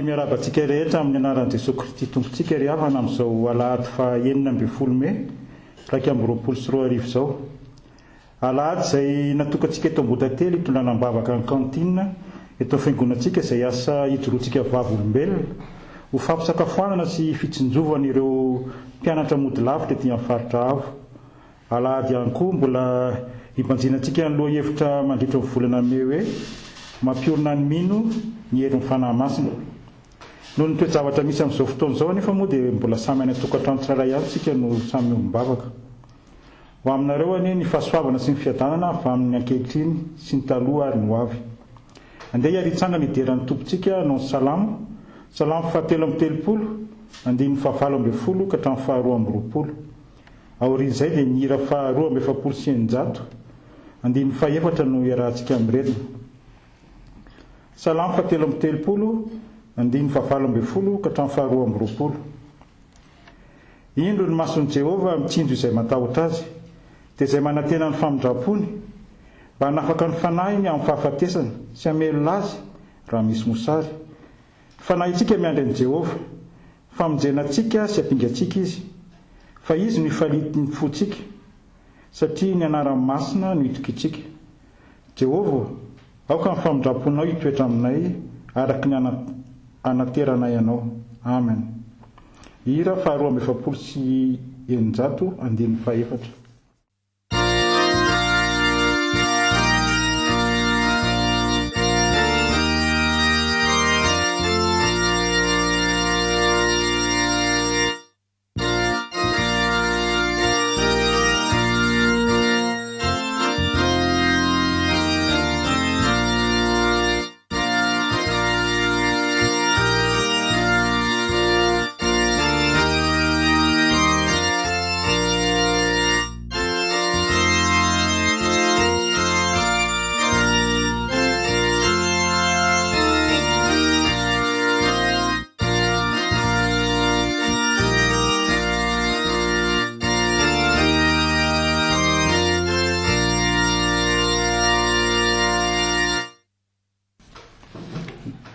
miarabantsika rehetra amin'ny anaran'i Jesosy Kristy tompontsika ry havana amin'izao alahady fa 9 Mey 2024 izao. Alahady izay natokantsika eto Ambohidately itolanam-bavaka ny kantina eto fiangonantsika izay asa hijoroantsika vavolombelona ho fampisakafoanana sy fitsinjovana ireo mpianatra mody lavitra ety amin'ny faritra avo. Alahady ihany koa mbola hibanjinantsika ny lohahevitra mandritra ny volana Mey hoe mampiorina ny mino ny herin'ny fanahy masina. Noho ny toe-javatra misy amin'izao fotoana izao nefa moa dia mbola samy any tokantrano tsirairay ihany tsika no samy ombavaka. Ho aminareo anie ny fahasoavana sy ny fiadanana avy amin'ny ankehitriny sy ny taloha ary ny ho avy. Andeha hiaritsanga ny deran'ny tompontsika no salamo. Salamo faha-3:30, andininy faha-20 ka hatramin'ny faha-2:20. Aorian'izay dia ny hira faha-2:700, andininy faha-4 no iarahantsika amin'ny retina. Salamo faha-3:30, andininy faha-20 ka hatramin'ny faha-2:20. Indro ny mason'i Jehova mitsinjo izay matahotra azy, dia izay manantena ny famindrapony mba hanafaka ny fanahiny amin'ny fahafatesana sy hamelona azy raha misy mosary. Fanahintsika miandry an'i Jehova, famonjenantsika sy hampingantsika izy, fa izy no ifality ny fontsika, satria ny anarany masina no itokitsika. Jehova, aoka ny famindraponao hitoetra aminay araka ny anateranay ianao. Amen. Hira faha-2:700, andininy faha-4.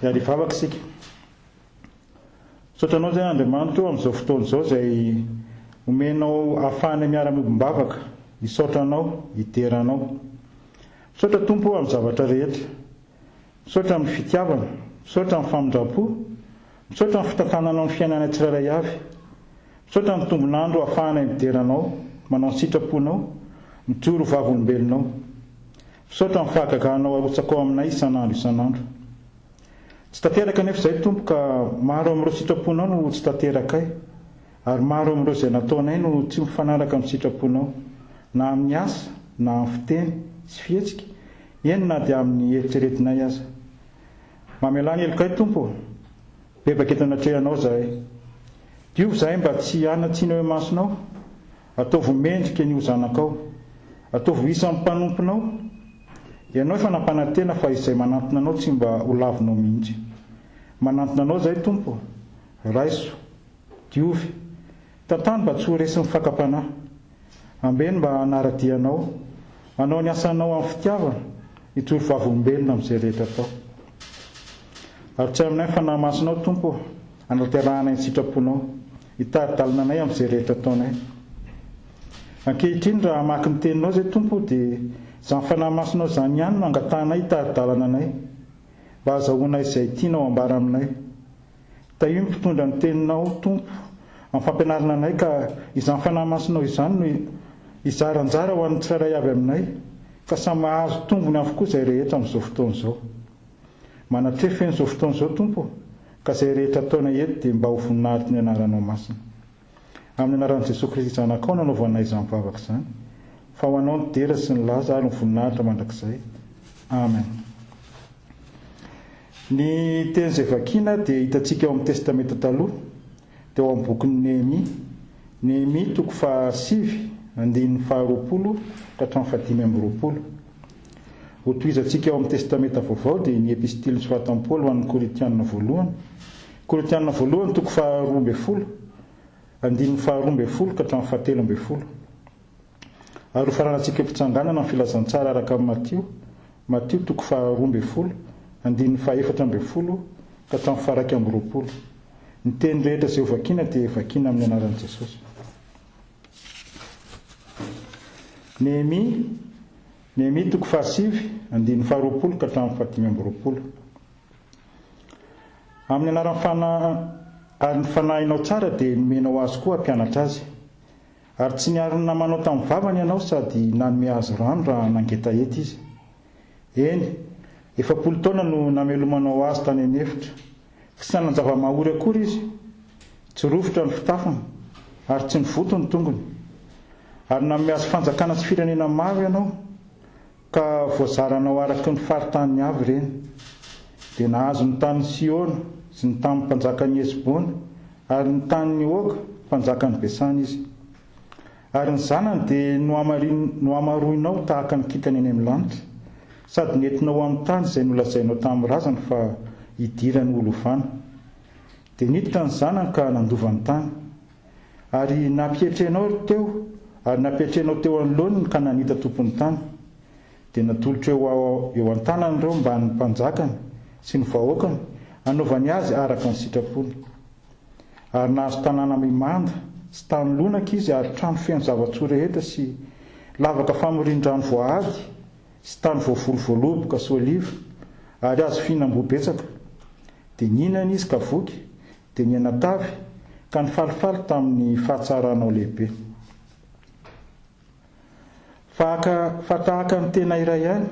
Iary vavaka isika. Sotranao izay Andriamanitra amin'izao fotoana izao izay omenao ahafahana miara-miombavaka, hisaotranao, hideranao. Misaotra Tompo amin'ny zavatra rehetra. Misaotra amin'ny fitiavana, misaotra amin'ny famindram-po, misaotra amin'ny fitantananao ny fiainana tsirairay avy. Misaotra amin'ny tombonandro ahafahana mideranao, manao ny sitraponao, mijoro vavolombelonao. Misaotra amin'ny fahagaganao arotsaka ao aminay isan'andro isan'andro. Tsy tanteraka nefa izay Tompo ka maro amin'ireo sitraponao no tsy tanterakay, ary maro amin'ireo izay nataonay no tsy mifanaraka amin'ny sitraponao, na amin'ny asa, na amin'ny fiteny sy fihetsika, eny na dia amin'ny eritreretinay aza. Mamelany elokay Tompo, bebaka eto anatrehanao zahay. Diovy zahay mba tsy hanatsiana hoe masonao, ataovy mendrika ny ho zanakao, ataovy isa amin'ny mpanomponao. Ianao efa nampanantena fa izay manantona anao tsy mba ho lavinao mihitsy. Manantona anao izay Tompo, raiso, diovy, tantany mba tsy ho resy ny fakapanahy. Ambeny mba hanaradianao, anao ny asanao amin'ny fitiavana, hijoro vavolombelona amin'izay rehetra atao. Ary tsy aminay ny fanahy masonao Tompo, hanateranay ny sitraponao, hitari-dalana anay amin'izay rehetra ataonay. Ankehitriny raha mamaky ny teninao izay Tompo dia izany fanahy masonao izany ihany no angatanay hitari-dalana anay, mba ahazahoana izay tianao ambara aminay. Tahio mpitondra ny teninao Tompo amin'ny fampianarana anay ka izany fanahy masonao izany no izaranjara ho an'ny tsirairay avy aminay, ka samy mahazo tombony avokoa izay rehetra amin'izao fotoana izao. Manatrefy n'izao fotoana izao Tompo, ka izay rehetra ataonay eto dia mba ho voninahitry ny anaranao masina. Amin'ny anaran'i Jesosy Kristy zanakao nanaovanay izany vavaka izany, fa ho anao ny dera sy ny laza ary ny voninahitra mandrakizay. Amen. Ny teny izay vakiana dia hitantsika eo amin'ny testamenta taloha, dia ao amin'ny bokin'ny Nehemia 7, andininy faha-20 ka hatramin'ny 15. Ho tohizantsika eo amin'ny testamenta vaovao dia ny epistily nosoratan'i Paoly ho an'ny Korintianina voalohany. Korintianina voalohany 12, andininy faha-12 ka hatramin'ny 13. Ary ho faranantsika mpitsanganana ny filazantsara araka amin'ny Matio 12, andininy faha-14 ka hatramin'ny faraika amby roapolo. Ny teny rehetra izay ho vakiana dia vakiana amin'ny anaran'i Jesosy. Nehemia toko 7 andininy 20 ka hatramin'ny 520. Amin'ny ary ny fanahinao tsara dia nomenao azy koa hampianatra azy. Ary tsy niarina manao tamin'ny vavany ianao sady nanome azy rano raha nangeta ety izy. Eny, 70 taona no namelomanao azy tany anefitra. Tsy nanjava-mahory akory izy, tsy rofotra ny fitafiny, ary tsy nivoto ny tongony. Ary nanome azy fanjakana sy firenena maro ianao, ka voazaranao araky ny faritany avy ireny. Dia nahazo ny tany Siona sy ny tamin'ny mpanjakan'ny Hesibona, ary ny tany Oga mpanjakan'ny Besana izy. Ary ny zanany dia noamaroinao tahaka ny kintana eny amin'ny lanitra, sady nentinao amin'ny tany izay nolazainao tamin'ny razany fa hidirany olovana. Dia niditra ny zanany ka nandova ny tany. Ary napietrenao teo anoloany ka nanita tompony tany. Dia natolotra eo an-tanany ireo mba ny mpanjakany sy ny vahoakany anaovany azy araka ny sitrapony. Ary nahazo tanàna mimanda sy tany lonaka izy, ary trano feno zava-tsoa rehetra sy lavaka famorindrano voahady sy tany voavolo-voaloboka sy oliva, ary azo fihinam-boabetsaka. Dia nihinana izy ka voky, dia nianatavy ka nifalifaly tamin'ny fahatsaranao lehibe. Fa tahaka ny tena iray ihany,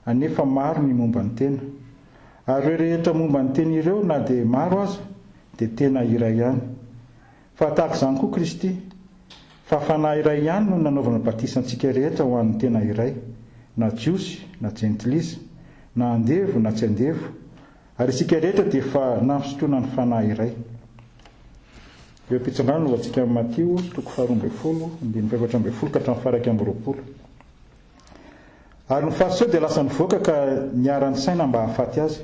anefa maro ny momba ny tena. Ary ireo rehetra momba ny tena ireo na dia maro aza, dia tena iray ihany. Fa tahaka izany koa Kristy, fa fanahy iray ihany no nanaovana batisantsika rehetra ho an'ny tena iray, na jiosy na jentilisa, na andevo na tsy andevo, ary isika rehetra dia fa nafisotroana ny fanahy iray. Eo am-pitsangano no antsika amin'ny Matio toko 12 andininy 14 ka hatramin'ny 20. Ary ny fariseo dia lasa nivoaka ka niara-ny saina mba hahafaty azy.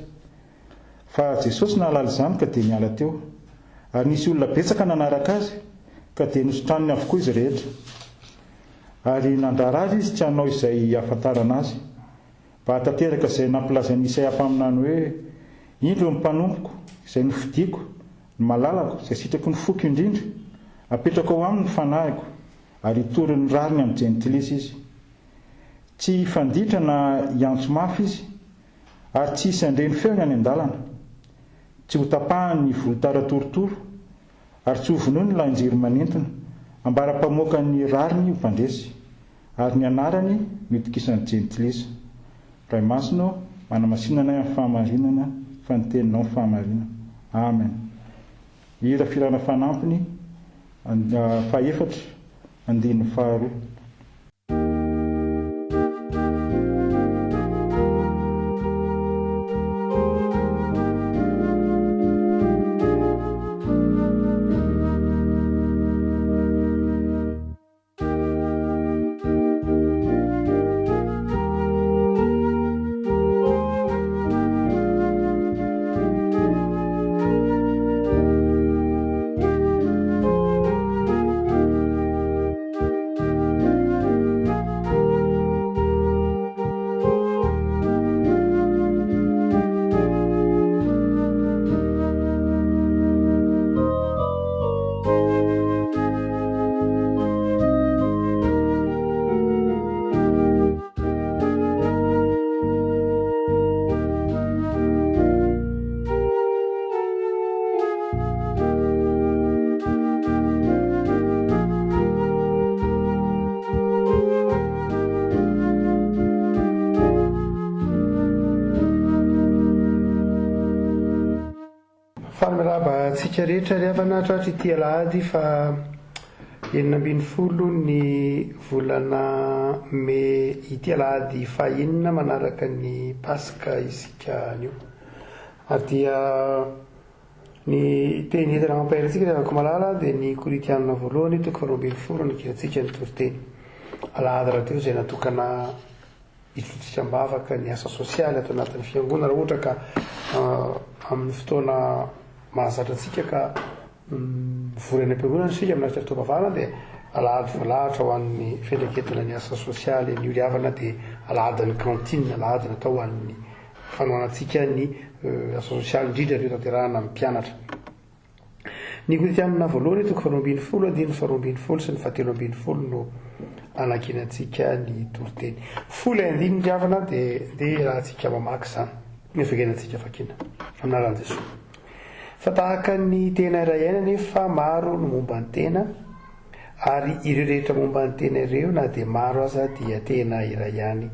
Fa Jesosy nahalala izany ka dia niala teo. Ary nisy olona betsaka nanaraka azy ka dia nosotraniny avokoa izy rehetra. Ary nandrara azy izy tsy hanao izay hafantarana azy, mba hatateraka izay nampilazain'ny Isaia mpaminany hoe: indro ny mpanompoko izay nofidiako, ny malalako izay sitrako ny foky indrindra, apetraka ao aminy ny fanahiko, ary hitory ny rariny amin'ny jentilisa izy. Tsy fanditra na hiantso mafy izy, ary tsy hisy handreny feo ny any an-dalana. Tsy ho tapahany ny volotara-torotoro, ary tsy ho vonoiny ilay anjiry manentona, ambara-pamoaka ny rariny ho mpandresy, ary ny anarany mitokisan'ny jentilisa. Ray masina, manamasinana amin'ny fahamarinana, fa ny teninao ny fahamarinana. Amen. Hira firana fanampiny, 4 andininy 2. Famiraba antsika rehetra ry havana tratra ity alahady fa 20 ny volana me ity alahady fahaenina manaraka ny Pasika isika anio. Ary dia ny teny entana mampaherantsika dia avako malala dia ny Korintianina voalohany toko 12 ny kirantsika ny toriteny. Alahady raha teo izay natokana hitsidikam-bavaka ny asa sosialy atao anatin'ny fiangonana raha ohatra ka amin'ny fotoana mahazatra antsika ka vorena am-piangonana sika amin'naritra fitaovavana dia alahady voalahatra ho an'ny fianaketana ny asa sosialy ny oliavana dia alahady ny kantine alahady natao ho an'ny fanoanantsika ny asa sosialy indrindra reo tanterahana amin'ny mpianatra. Ny koritianina voalohany toko faharoambin'ny folo, andiny faharoambin'ny folo sy ny fahatelo ambin'ny folo no anakinantsika ny toriteny. Folo andiny driavana dia rahantsika mamaky zany nefagenantsika fakina aminaran'i Jesosy. Fa tahaka ny tena iray ihany nefa maro no momba ny tena, ary ireo rehetra momba ny tena ireo na dia maro aza dia tena iray ihany,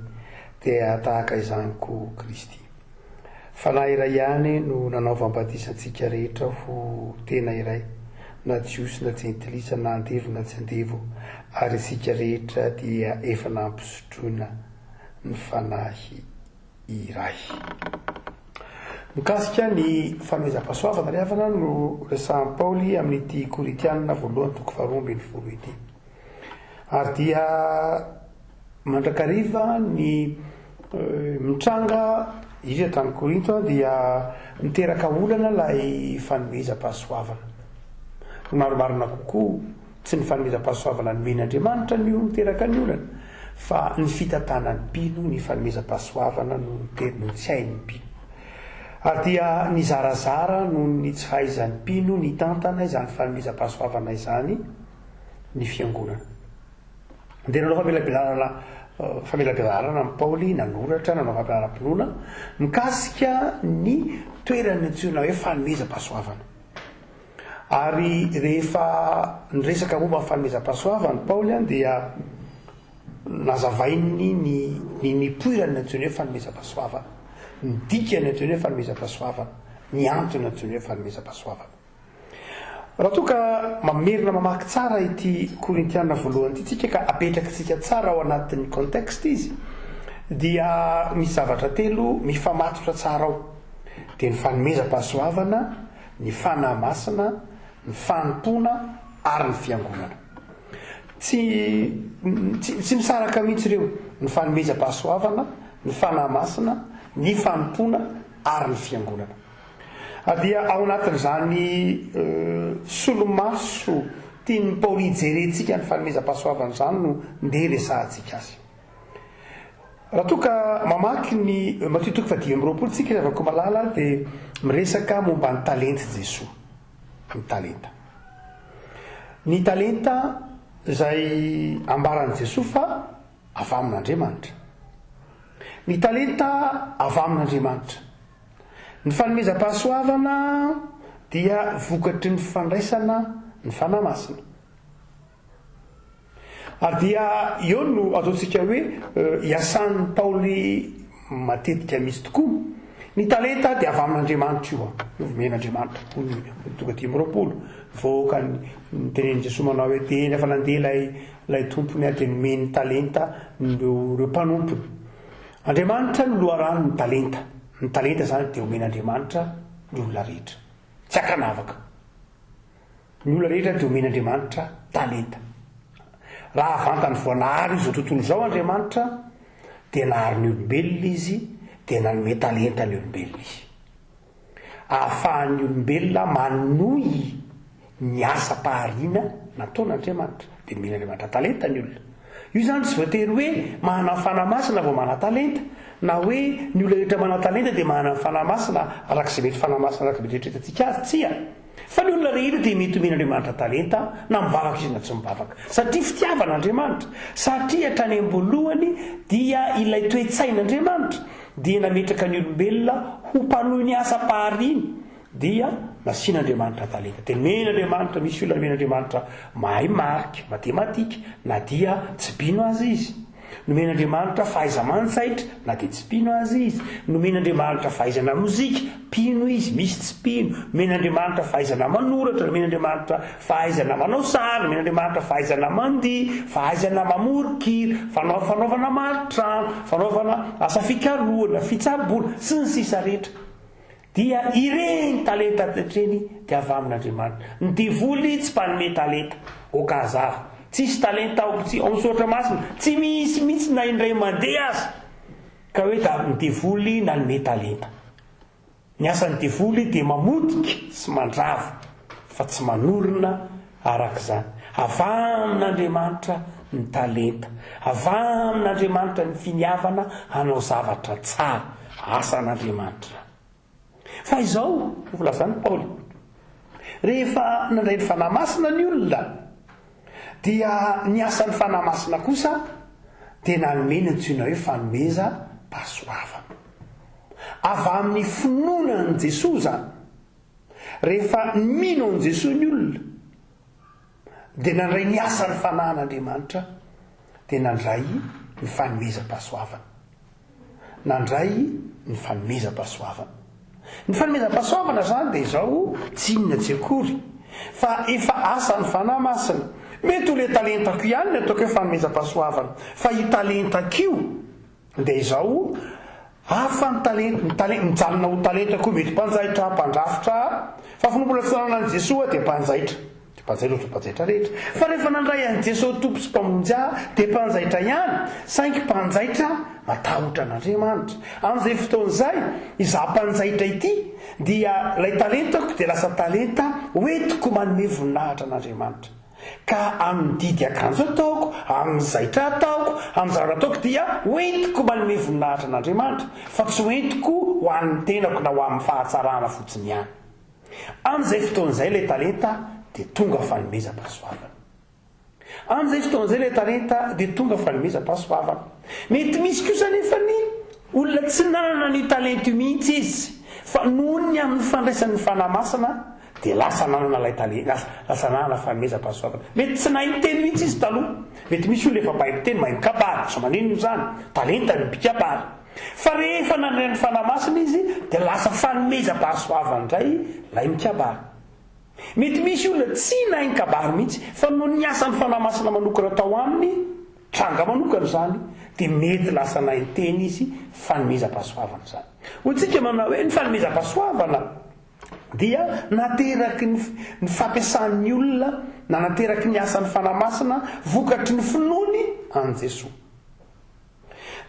dia tahaka izany koa Kristy. Fa na iray ihany no nanao fampatisantsika rehetra ho tena iray, na jiosy na jentilisa na andevo na tsy andevo, ary isika rehetra dia efa nampisotroina ny fanahy iray. Mikasika ny fanomezam-pahasoavana ry havana no resahan'i Paoly amin'ity Koritianina voalohany toko faharoambin'ny folo ity. Ary dia mandrakariva ny mitranga izy tany Korinto dia miteraka olana ilay fanomezam-pahasoavana. Maromarina kokoa tsy ny fanomezam-pahasoavana nomen'Andriamanitra no miteraka ny olana, fa ny fitantanany mpino ny fanomezam-pahasoavana no tsy hain'ny mpino. Ary dia ny zarazara no ny tsy fahaizan'ny mpino ny tantana izany fanomezam-pahasoavana izany ny fiangonana. Dia nanao famelabezarana amin'ny Paoly, nanoratra, nanao fampianaram-pinoana mikasika ny toerany antsoina hoe fanomezam-pahasoavana. Ary rehefa niresaka momba ny fanomezam-pahasoavana Paoly dia nazavainy ny nipoirany antsoina hoe fanomezam-pahasoavana, ny dikany antsoina hoe fanomezam-pahasoavana, ny antony antsoina hoe fanomezam-pahasoavana. Raha toa ka mamerina mamaky tsara ity Korintianina voalohany ity tsika ka apetrakitsika tsara ao anatin'ny contexte izy, dia misy zavatra telo mifamatotra tsara ao. Dia ny fanomezam-pahasoavana, ny fanahy masina, ny fanompona ary ny fiangonana. Tsy misaraka mihitsy ireo, ny fanomezam-pahasoavana, ny fanahy masina, ny fanompona ary ny fiangonana. Dia ao anatin'izany solomaso tiany Paoly ijerentsika ny fanomezam-pahasoavana izany no ndeha resahantsika azy. Raha toa ka mamaky ny Mateo toko faha 10:20 tsika zavako malala dia miresaka momba ny talenta Jesosy. Ny talenta. Ny talenta izay ambaran'i Jesosy fa avy amin'Andriamanitra. Ny talenta avy amin'Andriamanitra. Ny fanomezam-pahasoavana dia vokatry ny fandraisana ny fanahy masina. Ary dia eo no ataontsika hoe iasan'ny Paoly matetika misy tokoa. Ny talenta dia avy amin'Andriamanitra io, men'Andriamanitra tokoa ny tonga 10:20. Voaka ny tenenin' Jesosy manao hoe teny efa nandeha lay tompony dia nomeny talenta reo mpanompony. Andriamanitra no loharano ny talenta. Ny talenta zany dia omen'Andriamanitra ny olona rehetra, tsy akanavaka. Ny olona rehetra dia omen'Andriamanitra talenta. Raha avantany voanahary izao tontolo izao Andriamanitra dia nahary ny olombelona izy, dia nanome talenta ny olombelona izy. Ahafahan'ny olombelona manohy ny asa-pahariana nataon'Andriamanitra, dia omen'Andriamanitra talenta ny olona. Io zany tsy voatery hoe manana fanahy masina vao manana talenta, na hoe ny olona rehetra manana talenta dia manana fanahy masina arak'izay mety fanahy masina araka mety retretantsika azy, tsia. Fa ny olona rehetra dia mety omen'Andriamanitra talenta na mivavaka izy na tsy mivavaka, satria fitiavan'Andriamanitra, satria hatrany am-boalohany dia ilay toe-tsain'Andriamanitra dia nametraka ny olombelona ho mpanohy ny asa-pahariana, dia nasian'Andriamanitra talenta. Dia men'Andriamanitra, misy olona men'Andriamanitra mahay marika, matematika, na dia tsy bino azy izy. Nomen'Andriamanitra fahaiza-mansaitra, na dia tsy pino azy izy. Nomen'Andriamanitra fahaizana mozika, pino izy, misy tsy pino. Nomen'Andriamanitra fahaizana manoratra, nomen'Andriamanitra fahaizana manao sary, nomen'Andriamanitra fahaizana mandihy, fahaizana mamorokiry, fanaovana maritrano, fanaovana asa fikarohana, fitsaboana sy ny sisa rehetra. Dia ireny talenta retreny dia avy amin'Andriamanitra. Ny devoly tsy mpanome talenta, okazava. Tsisy talenta ao misaotra masina, tsy misy mihitsy na indray mandeha azy ka hoe ny devoly nanome talenta. Ny asan'ny devoly dia mamodika sy mandrava, fa tsy manorina arak'izany. Avy amin'Andriamanitra ny talenta, avy amin'Andriamanitra ny finiavana hanao zavatra tsara, asan'Andriamanitra. Fa izao volazany Paoly, rehefa nandray ny fanahy masina ny olona, dia ny asan'ny fanahy masina kosa dia nanome ny antsoina hoe fanomeza-pahasoavana. Avy amin'ny finoanan'i Jesosy zany, rehefa mino an'i Jesosy ny olona, dia nandray ny asan'ny fanahin'Andriamanitra, dia nandray ny fanomeza-pahasoavana. Nandray ny fanomeza-pahasoavana. Ny fanomeza-pahasoavana zany dia izao tsy inona tsy akory fa efa asan'ny fanahy masina. Mety ho le talentako ihany ny ataoko hoe fanomeza-pahasoavana, fa io talentako io dia izao hafa ny talenta, mijanona ho talenta koa, mety mpanjaitra, mpandrafitra, fa finompona fitsananan'i Jesosy dia mpanjaitra. Mpanjaitra rehetra. Fa rehefa nandray an'i Jesosy tompo sy mpamonjy dia mpanjaitra ihany, saingy mpanjaitra matahotra an'Andriamanitra. Amin'izay fotoan'izay, izaho mpanjaitra ity dia ilay talentako dia lasa talenta hoentiko manome voninahitra an'Andriamanitra. Ka amin'ny didy akanjo ataoko, amin'ny zaitra ataoko, amin'ny zavatra ataoko dia hoentiko manome voninahitra an'Andriamanitra, fa tsy hoentiko ho an'ny tenako na ho amin'ny fahatsarana fotsiny ihany. Amin'izay fotoan'izay ilay talenta dia tonga fanomeza-pahasoavana. Amin'izay fotoan'izay ilay talenta dia tonga fanomeza-pahasoavana. Mety misy kosa nefa ny olona tsy nanana ny talenta mihitsy izy, fa noho ny amin'ny fandraisan'ny fanahy masina dia lasa nanana ilay talenta, lasa nanana fanomeza-pahasoavana. Mety tsy nahay miteny mihitsy izy taloha. Mety misy olona efa mahay miteny, mahay mikabary, so manino zany talenta ny mpikabary. Fa rehefa nandray ny fanahy masina izy dia lasa fanomeza-pahasoavana indray ilay mikabary. Mety misy olona tsy nahay mikabary mihitsy, fa noho ny asan'ny fanahy masina manokana tao aminy, tranga manokana zany, dia mety lasa nahay miteny izy fanomeza-pahasoavana zany. Hoantsika manao hoe ny fanomeza-pahasoavana dia nateraky ny fampiasan'ny olona na nateraky ny asan'ny fanahy masina vokatry ny finoany an' Jesosy.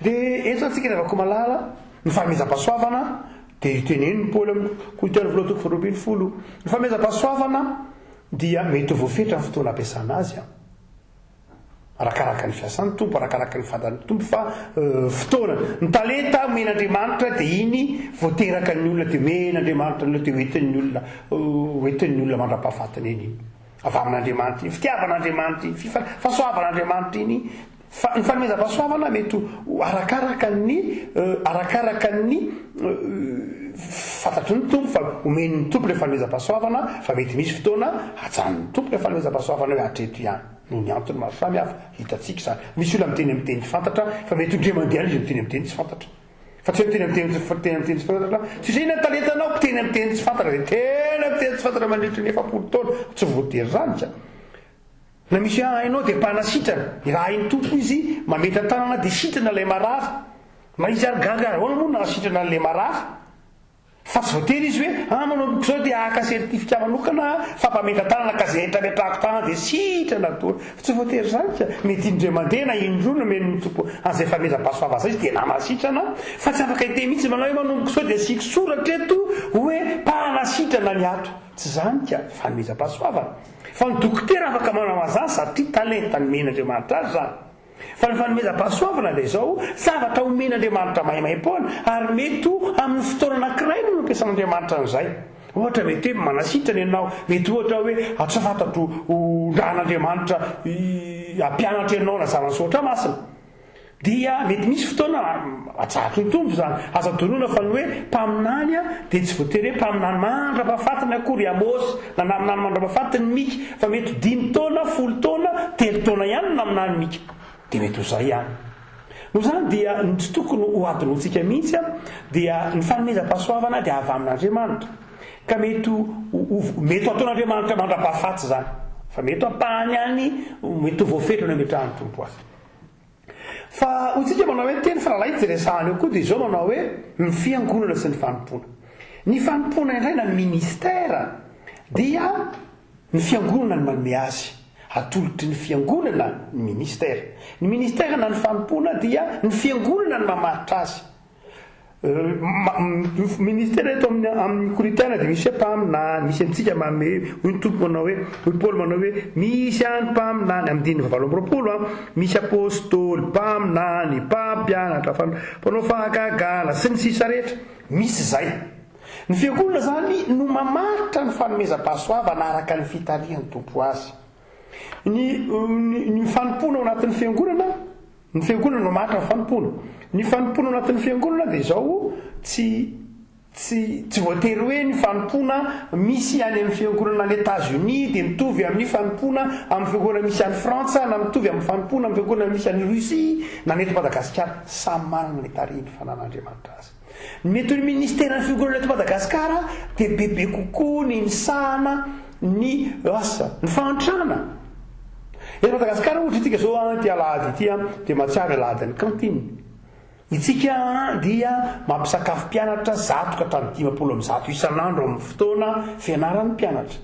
Dia eto antsika rehefa malala ny fanomeza-pahasoavana dia teneniny Paoly amin'ny Kolosaiana voalohany toko 2:20. Ny fanomeza-pahasoavana dia mety voafetra amin'ny fotoana ampiasana azy, arakaraka ny fiasan'ny tompo, arakaraka ny fantan'ny tompo, fa fotoana ny talenta omen'Andriamanitra dia iny voateraka ny olona, dia omen'Andriamanitra ny olona, dia hoentin'ny olona mandra-pahafatana iny, avy amin'Andriamanitra iny, fitiavan'Andriamanitra iny, fahasoavan'Andriamanitra iny. Ny fanomeza-pahasoavana mety arakaraka ny fantatry ny tompo, fa omen'ny tompo ilay fanomeza-pahasoavana, fa mety misy fotoana hajan'ny tompo ilay fanomeza-pahasoavana hoe hatreto ihany, noho ny antony maro samihafa hitantsika zany. Misy olona miteny amin'ny teny tsy fantatra, fa mety indray mandeha izy miteny amin'ny teny tsy fantatra. Fa tsy miteny amin'ny teny tsy fantatra, tsy izay na talentanao miteny amin'ny teny tsy fantatra, dia tena amin'ny teny tsy fantatra mandritra ny 70 taona, tsy voatery zany ka. Na misy hainao dia mpanasitrana, raha hain'ny tompo izy mametra tanana dia sitrana ilay marary, na izy ary gaga ahoana moa na sitrana an'ilay marary, fa tsy voatery izy hoe manao zao dia haka sertifika manokana fampametra tanana ka zay retrametrahako tanana dia sitrana toa, tsy voatery zany ka. Mety indray mandeha na indroa no men'ny tompo an'izay fanomeza-pahasoavana zay izy dia namasitrana, fa tsy afaka hite mihitsy manao hoe manomboka sao dia asiako soratra eto hoe mpanasitrana ny ato, tsy zany ka fanomeza-pahasoavana. Fa ny dokotera afaka manao an'izany satria talenta nomen'Andriamanitra azy zany. Fa ny fanomeza-pahasoavana dia izao zavatra omen'Andriamanitra mahaimaim-poana, ary mety amin'ny fotoana anankiray no mampiasan'Andriamanitra an'izay. Ohatra mety hoe manasitrana ianao, mety ohatra hoe tsy fantatro ran'Andriamanitra hampianatra ianao na zava-nisotra masina, dia mety misy fotoana atsahatra ny tompo zany, aza donona fa ny hoe mpaminany dia tsy voatery hoe mpaminany mandra-pahafatiny akory Amosy na naminany mandra-pahafatiny Mika, fa mety 5 taona, 10 taona, 3 taona ihany naminany Mika, dia mety ho izay ihany. Noho izany dia ny tsy tokony ho adinontsika mihitsy dia ny fanomeza-pahasoavana dia avy amin'Andriamanitra, ka mety ataon'Andriamanitra mandra-pahafaty zany, fa mety ampahany ihany, mety ho voafetra no ametrahan'ny tompo azy. Fa hotsika manao hoe teny fahalalay tsy resahana eo koa dia izao manao hoe ny fiangonana sy ny fanompona. Ny fanompona indray na ny ministera dia ny fiangonana ny manome azy, atolotry ny fiangonana ny ministera. Ny ministera na ny fanompona dia ny fiangonana ny mamaritra azy. ministera eto amin'ny koritiana dia misy mpaminany, misy amintsika manome hoy ny tompo manao hoe hoy Paoly manao hoe misy any mpaminany amin'ny diny 7 misy apôstôly, mpaminany, mpampianatra, mpanao fahagagana sy ny sisa rehetra, misy zay. Ny fiangonana zany no mamaritra ny fanomezam-pahasoavana araka ny fitarihan'ny tompo azy. Ny fanompona ao anatin'ny fiangonana, ny fiangonana no mamaritra ny fanompona. Ny fanompona ao anatin'ny fiangonana dia izao tsy voatery hoe ny fanompona misy any amin'ny fiangonana any États-Unis dia mitovy amin'ny fanompona amin'ny fiangonana misy any Frantsa, na mitovy amin'ny fanompona amin'ny fiangonana misy any Russie na ny eto Madagasikara. Samy manana ny tarihiny fanan'Andriamanitra azy. Mety ny ministera ny fiangonana eto Madagasikara dia bebe kokoa ny misahana ny asa, ny fahantrana. Eto Madagasikara ohatra itsika zao ty alahady ity dia matsiaro alahady ny kantiny. Itsika dia mampisakafo mpianatra 100 ka hatramin'ny 500 isan'andro amin'ny fotoana fianaran'ny mpianatra.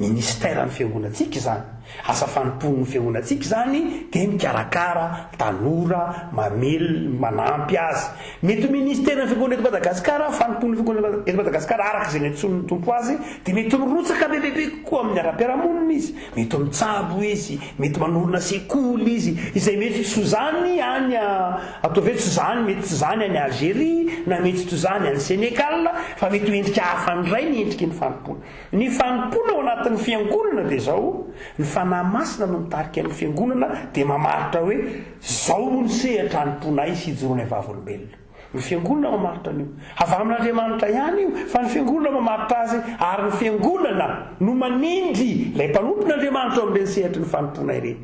Ministera ny fiangonantsika zany, asa fanompon'ny fiangonantsika zany dia mikarakara tanora, mamely, manampy azy. Mety ministera ny fiangonana eto Madagasikara, fanompon'ny fiangonana eto Madagasikara araka izay nentson'ny tompo azy dia mety mirotsaka bebebe koa amin'ny ara-piarahamonina izy, mety mitsabo izy, mety manorina sekoly izy, izay mety tsy zany any atao ve tsy zany, mety tsy zany any Algérie, na mety tsy zany any Sénégal, fa mety endrika hafa ndray ny endriky ny fanompona. Ny fanompona ao anatin'ny fiangonana dia zao ny fanahy masina no mitarika ny fiangonana dia mamaritra hoe zao no sehatra anomponay sy hijoroany vavolombelona. Ny fiangonana mamaritra an'io, avy amin'Andriamanitra ihany io, fa ny fiangonana mamaritra azy, ary ny fiangonana no manindry ilay mpanompon'Andriamanitra amin'ireny sehatra ny fanompona ireny.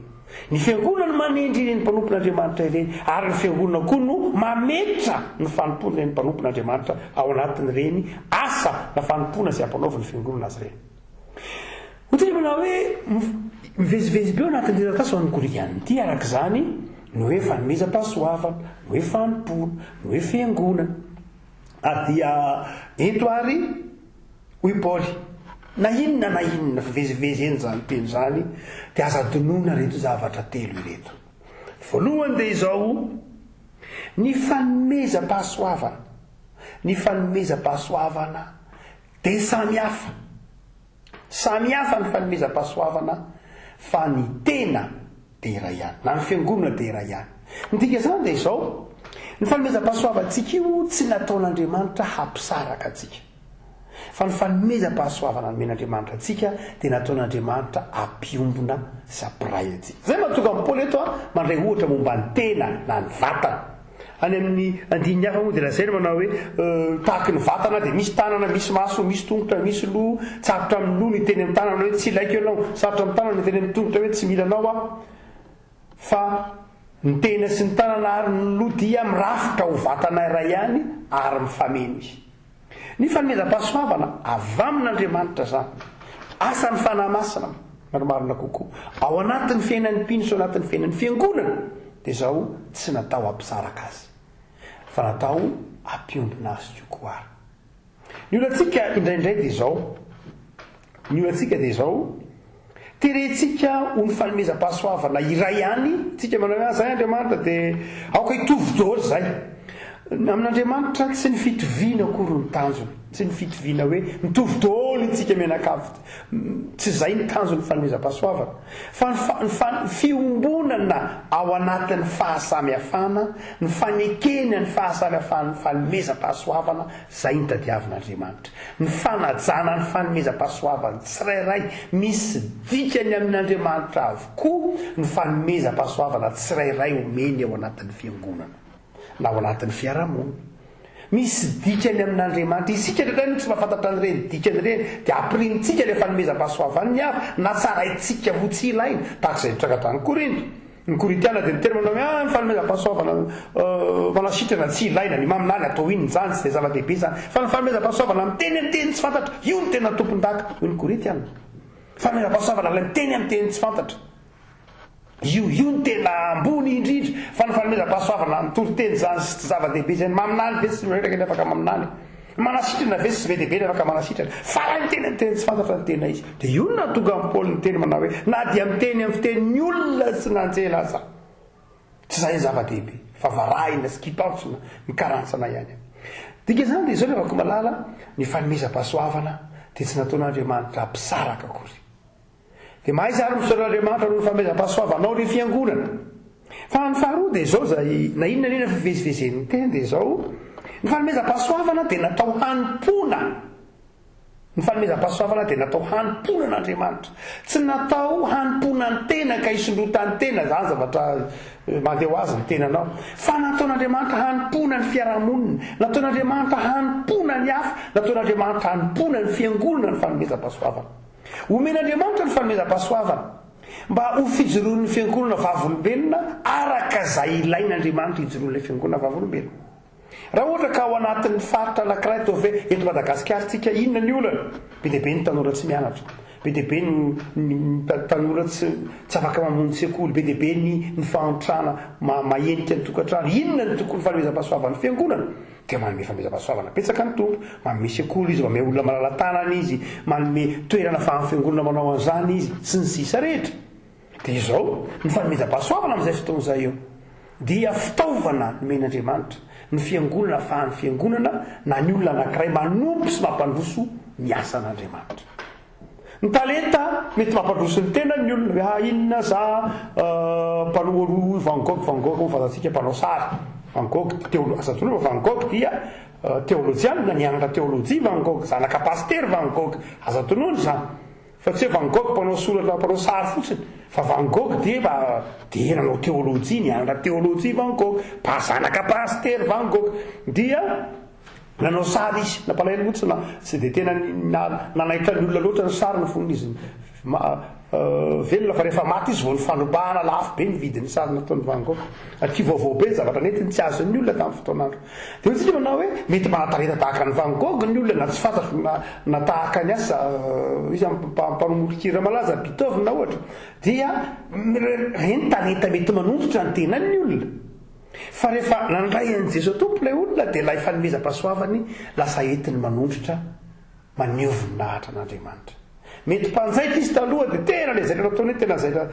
Ny fiangonana no manindry ireny mpanompon'Andriamanitra ireny, ary ny fiangonana koa no mametra ny fanompona ireny mpanompon'Andriamanitra ao anatin'ireny asa na fanompona izay ampanaoviny fiangonana azy ireny. Ohatry manao hoe mivezivezy be ao anatin'ny resatasy ho an'ny Korinthiana ity araka izany no hoe fanomezam-pahasoavana, no hoe fanompona, no hoe fiangonana. Dia eto ary hoy Paoly, na inona fivezivezy eny zany teny zany dia aza donona reto zavatra telo ireto. Voalohany dia izao, ny fanomezam-pahasoavana. Ny fanomezam-pahasoavana dia samihafa. Samihafa ny fanomezam-pahasoavana fa ny tena dia iray ihany, na ny fiangonana dia iray ihany. Ny dika zany dia izao, ny fanomezam-pahasoavantsika io tsy nataon'Andriamanitra hampisaraka antsika, fa ny fanomezam-pahasoavana nomen'Andriamanitra antsika dia nataon'Andriamanitra hampiombona sy hampiray antsika. Zay mahatonga amin'ny Paoly eto mandray ohatra momba ny tena na ny vatana. Any amin'ny andininy hafa moa dia lazainy manao hoe tahaky ny vatana dia misy tanana, misy maso, misy tongotra, misy loha. Tsarotra amin'ny loha ny teny amin'ny tanana hoe tsy ilaiko ianao, sarotra amin'ny tanana ny teny amin'ny tongotra hoe tsy mila anao fa ny tena sy ny tanana ary ny loha dia mirafitra ho vatana iray ihany ary mifameno izy. Ny fanomezam-pahasoavana avy amin'Andriamanitra zany, asan'ny fanahy masina marimarina kokoa ao anatin'ny fiainan'ny mpino sy ao anatin'ny fiainan'ny fiangonana dia izao tsy natao hampisaraka azy, fa natao hampiombona azy kokoa. Ny olantsika indraindray dia izao, ny olantsika dia izao, terentsika ho ny fanomezam-pahasoavana iray ihany, tsika manao zay Andriamanitra dia aoka hitovy daholo zay. Amin'Andriamanitra tsy ny fitoviana akory ny tanjony, tsy ny fitoviana hoe mitovy daholo itsika menakavy, tsy zay ny tanjony fanomezam-pahasoavana, fa ny fiombonana ao anatin'ny fahasamihafana, ny fanekena ny fahasamihafana, ny fanomezam-pahasoavana, zay ny tadiavin'Andriamanitra. Ny fanajana ny fanomezam-pahasoavana tsirairay misy dikany amin'Andriamanitra avokoa ny fanomezam-pahasoavana tsirairay omeny ao anatin'ny fiangonana na ao anatin'ny fiarahamonina. Misy dikany amin'Andriamanitra, isika ndraindray tsy mahafantatra an'ireny dikany ireny dia ampirintsika ilay fanomezam-pahasoavana ny hafa na tsaraintsika ho tsy ilaina, tahaka izay nitranga tany Korinto. Ny Korintiana dia miteny manao hoe ny fanomezam-pahasoavana manasitrana tsy ilaina, ny maminany atao iny zany tsy dia zava-dehibe zany, fa ny fanomezam-pahasoavana miteny amin'ny teny tsy fantatra, io ny tena tompon-daka hoy ny Korintiana. Fanomezam-pahasoavana ilay miteny amin'ny teny tsy fantatra, io ny tena ambony indrindra, fa ny fanomezam-pahasoavana mitoroteny zany sy tsy zava-dehibe zany, maminany ve tsy rehetraka ny afaka maminany, manasitrana ve tsy be dehibe ny afaka manasitrana, fa raha ny teny tsy fantatra ny tena izy. Dia io na tonga amin'ny Paoly ny teny manao hoe na dia miteny amin'ny fitenin'ny olona sy nanjela aza, tsy zay zava-dehibe, fa varahina sy kipaotsina ny karantsana ihany. dika zany de zao levako malala ny fanomezam-pahasoavana de tsy nataon'Andriamanitra mpisaraka akory. De mahay zary misaoran'Andriamanitra no ny fanomezam-pahasoavanao ny fiangonana. Fa ny faharoa de zao zay na inona nena fivezivezen'ny tena de zao ny fanomezam-pahasoavana de natao hanimpona. Ny fanomezam-pahasoavana de natao hanimpona n'Andriamanitra, tsy natao hanimpona ny tena ka hisondrota ny tena zany zavatra mandeha ho azy ny tenanao, fa nataon'Andriamanitra hanimpona ny fiarahamonina, nataon'Andriamanitra hanimpona ny hafa, nataon'Andriamanitra hanimpona ny fiangonana ny fanomezam-pahasoavana. Omen'Andriamanitra ny fanomezam-pahasoavana mba ho fijoroan'ny fiangonana vavolombelona araka izay ilain'Andriamanitra hijoroan'ilay fiangonana vavolombelona. Raha ohatra ka ao anatin'ny faritra anankiray atao hoe eto Madagasikara tsika inona ny olana? Be dia be ny tanora tsy mianatra, be dia be ny tanora tsy afaka mamonjy sekoly, be dia be ny fahantrana mahenika ny tokantrano. Inona ny tokony fanomezam-pahasoavan'ny fiangonana? Dia manome fanomezam-pahasoavana betsaka ny tompo, manome sekoly izy, manome olona malala-tanana izy, manome toerana fahan'ny fiangonana manao an'izany izy, sy ny sisa rehetra. Dia izao ny fanomezam-pahasoavana amin'izay fotoan'izay eo dia fitaovana nomen'Andriamanitra ny fiangonana ahafahan'ny fiangonana na ny olona anankiray manompo sy mampandroso ny asan'Andriamanitra. Ny talenta mety mampandroso ny tena ny olona hoe inona za mpanao roa Van Gogh fantatsika mpanao sary Van Gogh azatoloha Van Gogh dia teolojiana, nianatra teolojia Van Gogh, zanaka paster Van Gogh, azatonoany zany. Fa tsy hoe Van Gogh mpanao soratra mpanao sary fotsiny, fa Van Gogh dia nanao teolojia, nianatra teolojia Van Gogh, zanaka paster Van Gogh dia nanao sary izy, nampalahelo loatra tsy dia tena nanaitra ny olona loatra ny sary ny foniny izy velona, fa rehefa maty izy vao ny fanobahana lafo be ny vidin'ny sary nataon'ny Van Gogh, atria vaovao be zavatra netiny tsy azon'ny olona tamin'ny fotoanandro. Dia ohatsika manao hoe mety manatareta tahaka ny Van Gogh ny olona, na tsy fantatro na tahaka ny asa izy mpanomorikira malaza Beethoven na ohatra, dia reny talenta mety manondotra ny tenan'ny olona. Fa rehefa nandray an'i Jesosy tompo ilay olona dia ilay fanomezam-pahasoavany lasa entiny manondotra maneho voninahitra an'Andriamanitra. Mety mpanjaitra izy taloha dia tena ilay zaitra nataony tena zaitra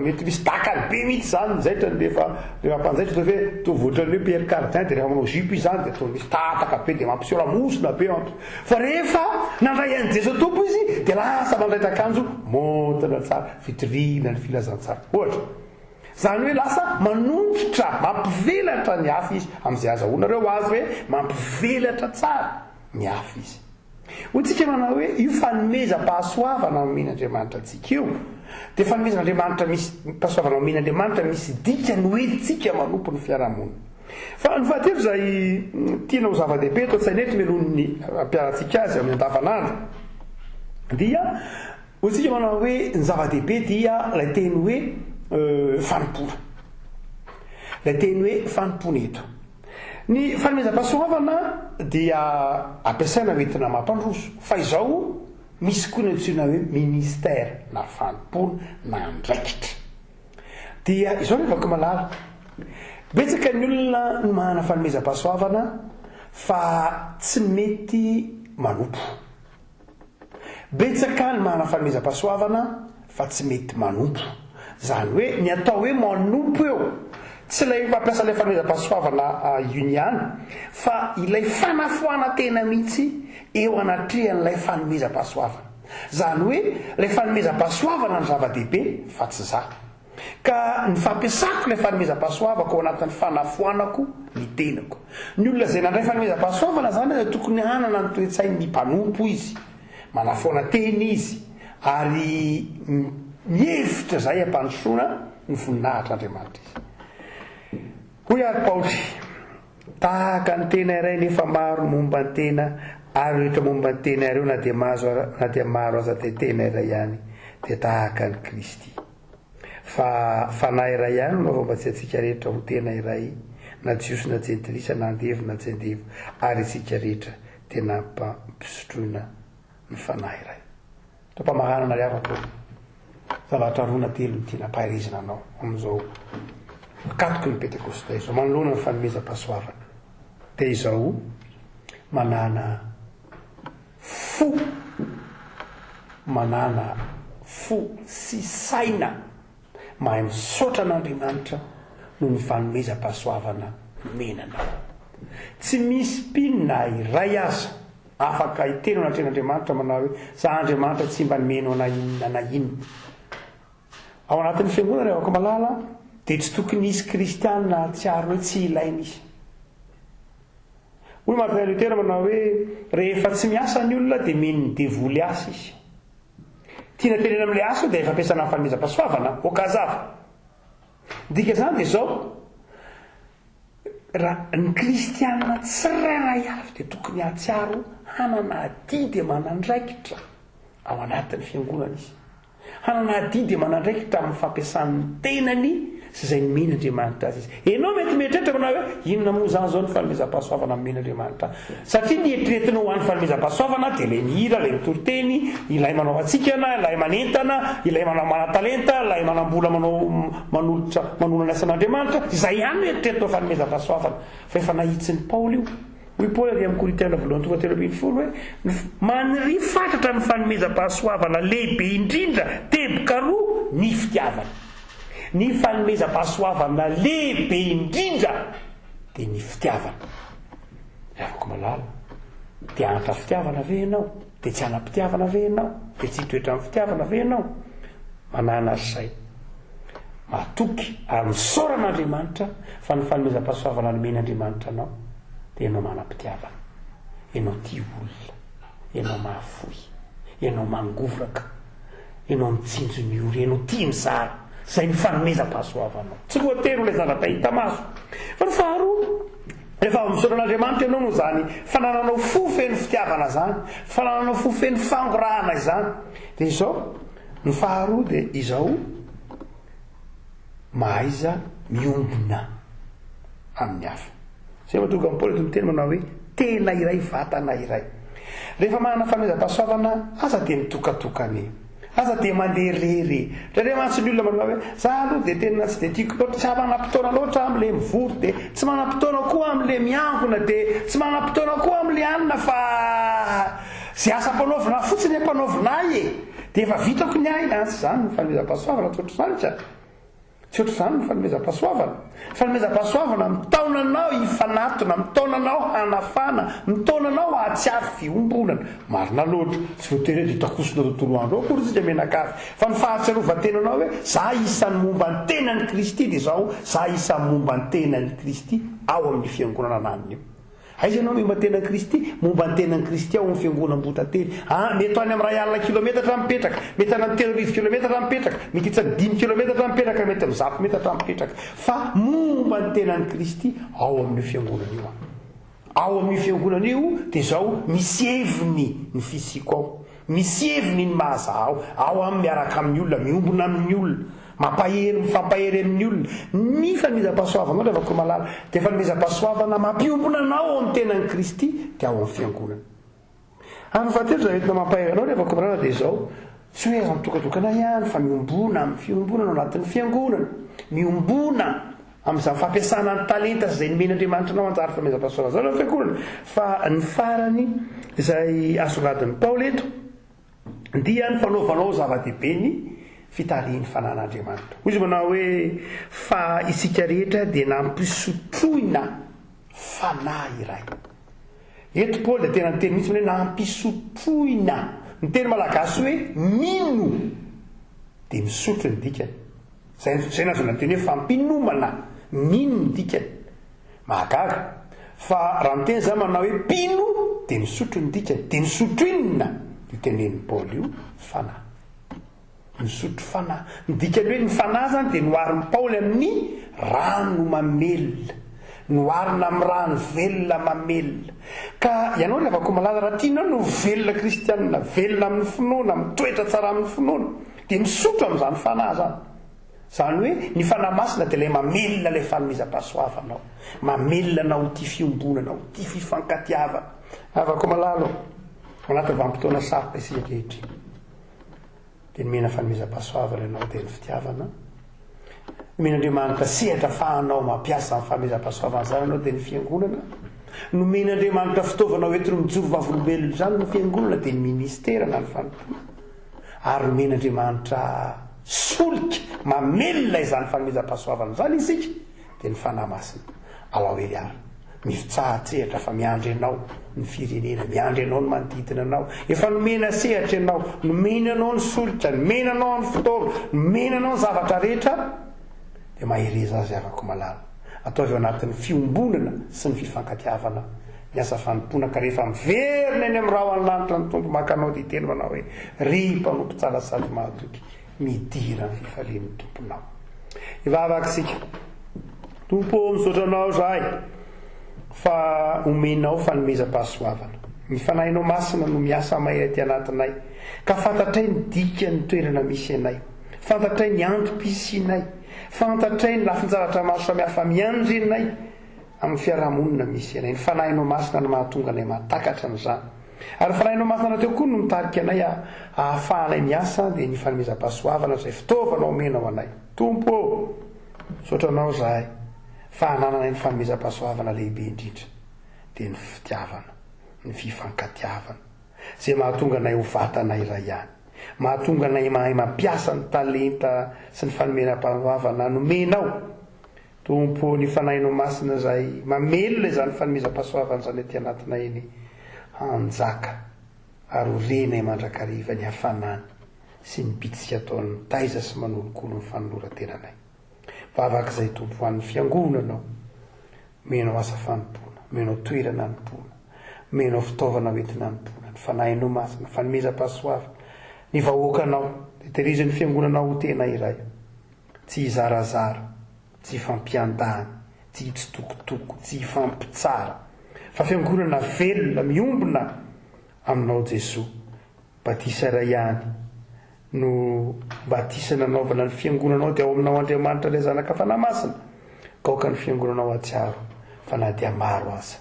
mety misy dakany be mihitsy zany zaitra rehefa mpanjaitra toa hoe tovoatra ny hoe Pierre Cardin dia rehefa manao zipo izy zany dia toa misy tataka be dia mampiseho lamosina be. Fa rehefa nandray an'i Jesosy tompo izy dia lasa mandraitra akanjo montina tsara, vitrina ny filazantsara ohatra. Zany hoe lasa manondotra, mampivelatra ny hafa izy, amin'izay azahoanareo azy hoe mampivelatra tsara ny hafa izy. Hotsika manao hoe io fanomezam-pahasoavana omen'Andriamanitra antsika io dia fanomezan'Andriamanitra misy pahasoavana omen'Andriamanitra misy dikany hoentsika manompo ny fiarahamonina. Fa ny fahatelo zay tianao zava-dehibe eto an-tsainety melon'ny ampiarantsika azy amin'ny andavanandro dia hotsika manao hoe ny zava-dehibe dia ilay teny hoe fanompona, ilay teny hoe fanompona eto. Ny fanomezam-pahasoavana dia ampiasaina hoentina mampandroso, fa izao misy koa ny antsoina hoe ministère na fanompona na andraikitra. Dia izao rehefa malala betsaka ny olona no manana fanomezam-pahasoavana fa tsy mety manompo, betsaka ny manana fanomezam-pahasoavana fa tsy mety manompo. Zany hoe ny atao hoe manompo eo tsy ilay mampiasa ilay fanomezam-pahasoavana ioniany, fa ilay fanafoana tena mihitsy eo anatrehan'ilay fanomezam-pahasoavana. Zany hoe ilay fanomezam-pahasoavana ny zava-dehibe fa tsy za, ka ny fampiasako ilay fanomezam-pahasoavako ao anatin'ny fanafoanako ny tenako. Ny olona izay nandray fanomezam-pahasoavana zany dia tokony hanana ny toe-tsain'ny mpanompo izy, manafoana teny izy, ary mihevitra zay ampandrosoana ny voninahitr'Andriamanitra izy. Hoy ary Paoly, tahaka ny tena iray nefa maro momba ny tena, ary rehetra momba ny tena ireo na dia maro aza dia tena iray ihany, dia tahaka ny Kristy. Fa fanahy iray ihany no fomba tsy antsika rehetra ho tena iray, na jiosy na jentilisa na andevo na jendevo, ary isika rehetra tena mpisotroina ny fanahy iray. Tapamahana na riavako zavatra roa na telo ny tiana pahirizina anao amin'izao katoko ny pentekosta izao manoloana ny fanomezam-pahasoavana dia izao manana fo sy saina mahay misaotra an'Andriamanitra noho ny fanomezam-pahasoavana menanao. tsy misy mpinona iray aza afaka hiteno anatrehan'andriamanitra manao hoe za Andriamanitra tsy mba nomeno na inona. Ao anatin'ny fiangonana rehefa malala dia tsy tokony isy kristianina tsiaro hoe tsy ilaina izy. Hoy Martin Luther manao hoe rehefa tsy miasa ny olona dia mino ny devoly asa izy. Tiana tenena amin'ilay asa dia efa ampiasana amin'ny fanomezam-pahasoavana okazava. Dika izany dia izao, raha ny kristianina tsirairay avy dia tokony hatsiaro hanana adidy aman'andraikitra ao anatin'ny fiangonana izy. Hanana adidy aman'andraikitra amin'ny fampiasan'ny tenany sy izay nomen'Andriamanitra azy izy. Ianao mety mieritreritra manao hoe inona moa izany izao ny fanomezam-pahasoavana nomen'Andriamanitra. Satria ny eritreretinao ho an'ny fanomezam-pahasoavana dia ilay mihira, ilay mitoriteny, ilay manao atsikana, ilay manentana, ilay manao mana-talenta, ilay manambola manolana asan'Andriamanitra, izay ihany no eritreretinao fanomezam-pahasoavana. Fa efa nahitsy Paoly io. Hoy Paoly ary amin'ny Korintiana 2:30 hoe maniry fatratra ny fanomezam-pahasoavana lehibe indrindra teboka roa ny fitiavana. Ny fanomezam-pahasoavana lehibe indrindra dia ny fitiavana. Afaka malala. Dia anatra fitiavana ve ianao? Dia tsy anam-pitiavana ve ianao? Dia tsy hitoetra amin'ny fitiavana ve ianao? Manana azy izay. Matoky ary misaoran'Andriamanitra fa ny fanomezam-pahasoavana nomen'Andriamanitra anao dia ianao manam-pitiavana. Ianao tia olona. Ianao mahafoy. Ianao mangovraka. Ianao mitsinjo ny ora. Ianao tia mizara. Izay ny fanomezam-pahasoavanao. Tsy voatery ilay zavatra hita maso. Fa ny faharoa, rehefa misaoran'Andriamanitra ianao no izany fanananao fo feno fitiavana izany, fanananao fo feno fangorahana izany. Dia izao, ny faharoa dia izao mahaiza miombona amin'ny hafa. Izay mahatonga an'i Paoly miteny manao hoe tena iray vatana iray. Rehefa manana fanomezam-pahasoavana, aza dia mitokatokany. Aza dia manderery. Raha mantsy ny olona manao hoe za aloha dia tena tsy dia tiako loatra, tsy manam-potoana loatra amin'ilay mivory, dia tsy manam-potoana koa amin'ilay miangona, dia tsy manam-potoana koa amin'ilay anina fa izay asa mpanaovina fotsiny mpanaovina dia efa vitako ny aina. Tsy izany ny fanomezam-pahasoavana, tsy ohatr'izany tsy tsy ohatr'izany ny fanomezam-pahasoavana. Fanomezam-pahasoavana mitaona anao hifanatona, mitaona anao hanafana, mitaona anao hatsiafy fiombonana. Marina loatra, tsy voatery hoe dia takosona tontolo andro ao akory tsika menakavy. Fa ny fahatsiarovan-tenanao hoe za isan'ny momba ny tenan'i Kristy dia izao za isan'ny momba ny tenan'i Kristy ao amin'ny fiangonana ananiny io. Aiza ianao momba ny tenan'i Kristy? Momba ny tenan'i Kristy ao amin'ny fiangonam-botately. Mety any amin'ny 100 kilometatra mipetraka, mety any amin'ny 300 kilometatra mipetraka, mety itsany 10 kilometatra mipetraka, mety amin'ny 100 metatra mipetraka. Fa momba ny tenan'i Kristy ao amin'ny fiangonana io. Ao amin'ny fiangonana io dia izao misy heviny ny fisiko ao, misy heviny ny mahazaho ao amin'ny miaraka amin'ny olona, miombona amin'ny olona, mampahery, mifampahery amin'ny olona. Ny fanomezam-pahasoavana rehefa koa malala dia fanomezam-pahasoavana mampiombona anao amin'ny tenan'i Kristy dia ao amin'ny fiangonana. Ary fahatelo izay entina mampahery anao rehefa koa malala dia izao, tsy hoe aza mitokatokana ihany fa miombona amin'ny fiombonana ao anatin'ny fiangonana, miombona amin'izany fampiasana ny talenta izay nomen'Andriamanitra anao anjara fanomezam-pahasoavana izao ny fiangonana. Fa ny farany izay asongadin'i Paoly eto dia ny fanaovanao zava-dehibe ny fitarian'ny fanan'Andriamanitra. Hoy izy manao hoe fa isika rehetra dia nampisotroina fanahy iray. Eto Paoly dia tena ny teny mihitsy hoe nampisotroina. Ny teny malagasy hoe mino dia misotro ny dikany. Izay nazona ny teny hoe fampinomana, mino ny dikany. Mahagaga. Fa raha ny teny izany manao hoe pino dia misotro ny dikany, dia misotroinina. Io tenen'ny Paoly io fanahy. Misotro fanahy. Ny dikany hoe ny fanahy zany dia noharin'ny Paoly amin'ny rano mamelona, noharina amin'ny rano velona mamelona. Ka ianao rehefa koa malala raha tianao no velona kristianina, velona amin'ny finoana, mitoetra tsara amin'ny finoana, dia misotro amin'izany fanahy zany. Izany hoe ny fanahy masina dia ilay mamelona ilay fanomezam-pahasoavanao, mamelona anao tia fiombonana, ao tia fifankatiavana. Rehefa koa malala anatin'ny vanim-potoana sarotra isika ankehitriny dia nomena fanomezam-pahasoavana ianao dia ny fitiavana. Nomen'Andriamanitra sehatra ahafahanao mampiasa amin'ny fanomezam-pahasoavana izany ianao dia ny fiangonana. Nomen'Andriamanitra fitaovana hoentiny mijoro vavolombelona izany ny fiangonana dia ny ministera na ny fanontona. Ary nomen'Andriamanitra solika mamelona izany fanomezam-pahasoavana izany isika dia ny fanahy masina. Alao ery ary mifitsahatsehatra fa miandry anao ny firenena, miandry anao ny manodidina anao, efa nomena sehatra ianao, nomena anao ny solitra, nomena anao ny fotoana, nomena anao ny zavatra rehetra, dia mahereza azy afaka malala. Ataovy eo anatin'ny fiombonana sy ny fifankatiavana miasa fanompoana, ka rehefa miverina eny amin'ny rahany lanitra ny tompo makanao dia teny manao hoe ry mpanompo tsara sady mahatoky, midira ny fifalian'ny tomponao. Ivavaka sika, tompo misaotra anao zahay fa omenao fanomezam-pahasoavana, ny fanahinao masina no miasa mahay aty anatinay, ka fantatray ny dika ny toerana misy anay, fantatray ny antom-pisianay, fantatray ny lafin-javatra maro samihafa miandry anay amin'ny fiarahamonina misy anay. Ny fanahinao masina no mahatonga anay mahatakatra n'izany, ary ny fanahinao masina nateo koa no mitarika anay ahafahanay miasa dia ny fanomezam-pahasoavana izay fitaovana omenao anay. Tompo, misaotra anao zahay fa hanananay ny fanomezam-pahasoavana lehibe indrindra dia ny fitiavana, ny fifankatiavana, izay mahatonga anay ho vatana iray ihany, mahatonga anay mahay mampiasa ny talenta sy ny fanomezam-pahasoavana nomenao. Tompo, ny fanahinao masina izay mamelona izany fanomezam-pahasoavana izany aty anatinay eny, hanjaka ary horenay mandrakariva ny hafanany sy ny bitsika ataon'ny taiza sy manolokolo ny fanoloran-tenanay. Vavak'izay tompo ho an'ny fiangonanao, menao asa fanompona, menao toerana anompona, menao fitaovana hoentina anompona, ny fanahinao masina, fanomezam-pahasoavana, ny vahoakanao dia tehiriziny fiangonanao ho tena iray, tsy hizarazara, tsy fampiandany, tsy hitsitokotoko, tsy hifampitsara, fa fiangonana velona miombona aminao Jesosy. Batisa iray ihany no batisa nanaovana ny fiangonanao dia ao aminao Andriamanitra ilay zanaka fanahy-masina, ka oka ny fiangonanao atsiaro fa na dia maro aza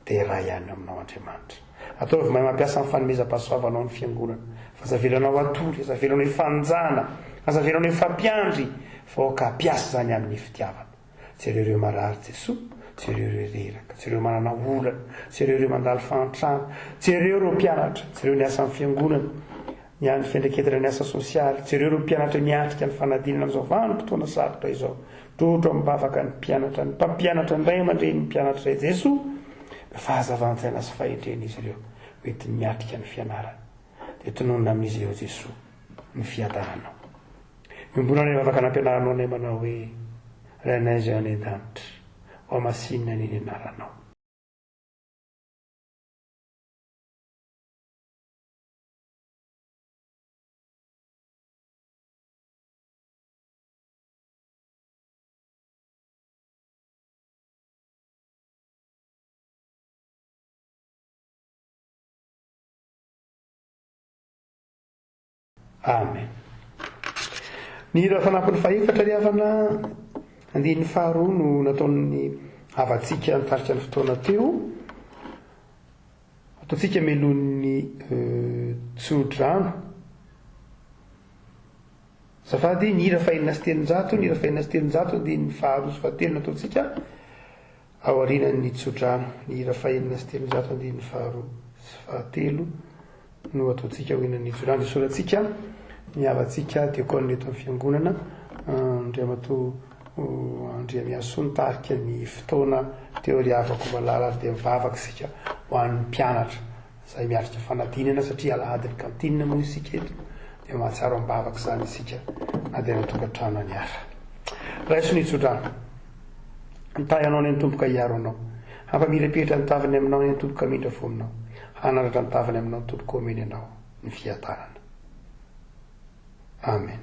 dia iray ihany aminao Andriamanitra. Ataovy mahay mampiasa ny fanomezam-pahasoavanao ny fiangonana, fa azavelanao atory, azavelanao hifanjana, azavelanao hifampiandry, fa oka hampiasa izany amin'ny fitiavana. Tsy ireo marary Jesosy, tsy ireo reraka, tsy ireo manana olana, tsy ireo mandalo fahantrana, tsy ireo mpianatra, tsy ireo ny asa amin'ny fiangonana, ny fiandreketana ny asa sosialy, tsy ireo mpianatra miatrika ny fanadinana amin'izao vanim-potoana sarotra izao. Totro mibavaka ny mpianatra, ny mpampianatra indray aman-dreny ny mpianatra izay Jesosy, fahazavan-tsaina sy fahendrena izy ireo hoentiny miatrika ny fianarana, dia tononona amin'izy ireo Jesosy ny fiadananao. Miombona ny vavaka nampianaranao anay manao hoe ranay izay any an-danitra, ao masinina ny anaranao. Amen. Ny raha fanampin'ny fahefatra ry havana andinin'ny faharoa no nataon'ny havantsika nitarika ny fotoana teo. Ataontsika melon'ny tsodrano. Zafady ny hira fahenina sy telonjato, ny hira fahenina sy telonjato andinin'ny faharoa sy fahatelo nataontsika ao aorianan'ny tsodrano. Ny hira fahenina sy telonjato andinin'ny faharoa sy fahatelo no ataontsika aorianan'ny tsodrano. Dia soratsika ny havantsika diakona eto amin'ny fiangonana, Andriamatoa Andriamiaso nitarika ny fotoana teo ry havako malala ary dia mivavaka isika ho an'ny mpianatra izay miarika fanadinana, satria alahadin'ny kantinina moa isika eto, dia mahatsiaro mivavaka izany isika na dia natokantrano any hafa. Raiso ny tsodrano, nitahy anao ny tompoka hiaro anao, hampamirapetra ny tavany aminao ny tompoka mindra fo aminao, hanaratra ny tavany aminao ny tompoka omeny anao ny fiadanana. Amen.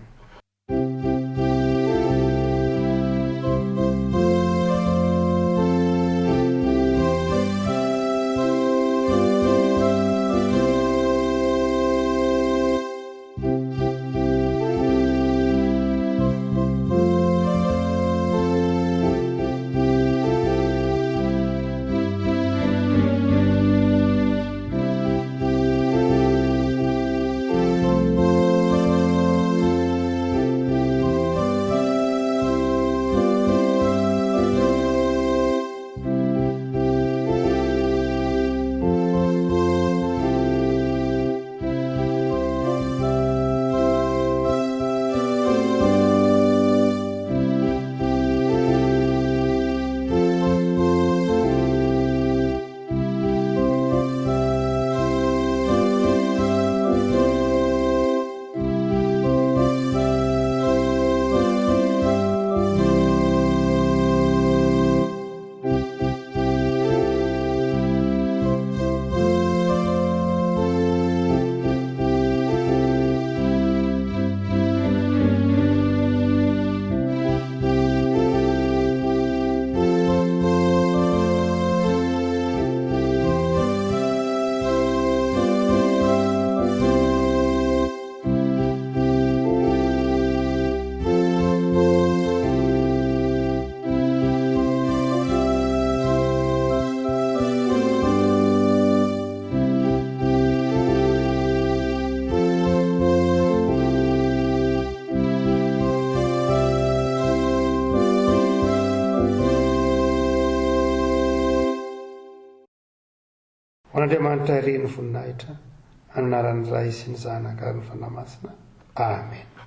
ho an'andriamanitra reny voninahitra, amin'ny anaran'ny Ray sy ny Zanaka ary ny fanahy masina. Amen.